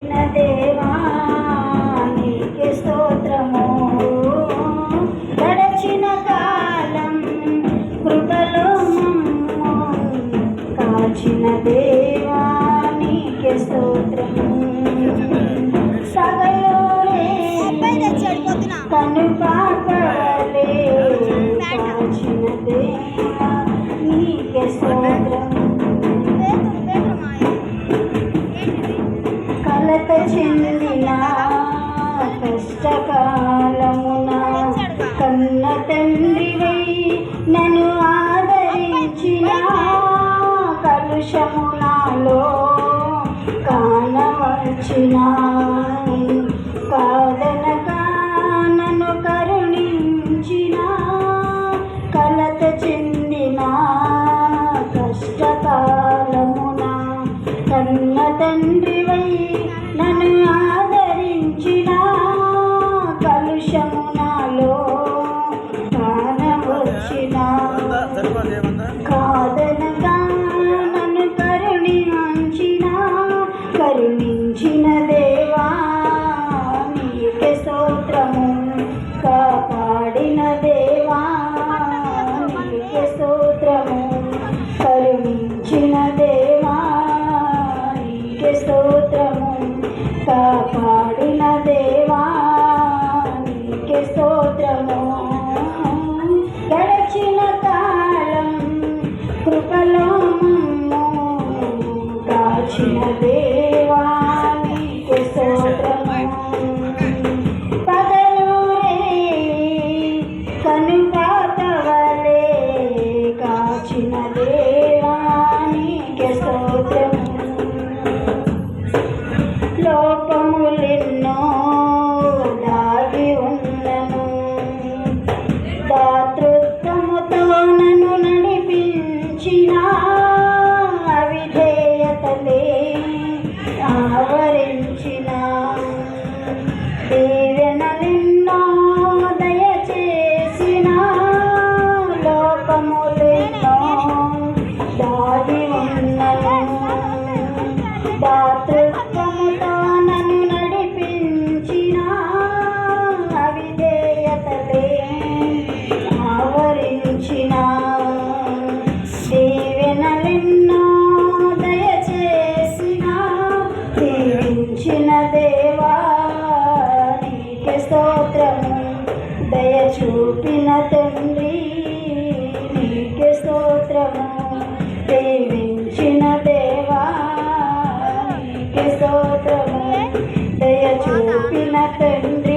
దేవా నీకే స్తోత్రము. గడచిన కాలం కృపలో మమ్ము కాచిన దేవా నీకే స్తోత్రము. సగలురే కను పాపలే కాచిన దేవా నీకే స్తోత్రము. కలత చెందిన కష్టకాలమున కన్న తండ్రివై నన్ను ఆదరించిన కలుషము నాలో కానవచ్చిన కాదనగా నన్ను కరుణించిన కలత చెందిన కష్టకాలమున కన్న తండ్రివై నన్ను ఆదరించిన కలుషము నాలో కానవచ్చిన కాదనగా నన్ను కరుణించిన దేవా నీకే స్తోత్రము. కాపాడిన దేవా నీకే స్తోత్రము. కరుణించిన దేవా నీకే స్తోత్రము. కాపాడిన దేవా నీకే స్తోత్రము. గడచిన కాలం కృపలో మమ్ము కాచిన దేవా నీకే స్తోత్రము. పగలురే కనుపాపవలే కాచిన దేవా నీకే స్తోత్రము. లోపములెన్నో దాగి ఉన్నను దాతృత్వముతో నన్ను నడిపించిన అవిధేయతలే ఆవరించిన దీవెనలెన్నో దయచేసిన లోపములెన్నో దాగి ఉన్నను దాతృత్వముతో నన్ను నడిపించిన అవిధేయతలే ఆవరించిన దీవెనలెన్నో దయచేసిన దీవించిన దేవా నీకే స్తోత్రము. దయ చూపిన తండ్రి నీకే స్తోత్రము. దీవించిన దేవా నీకే స్తోత్రము. దయ చూపిన తండ్రి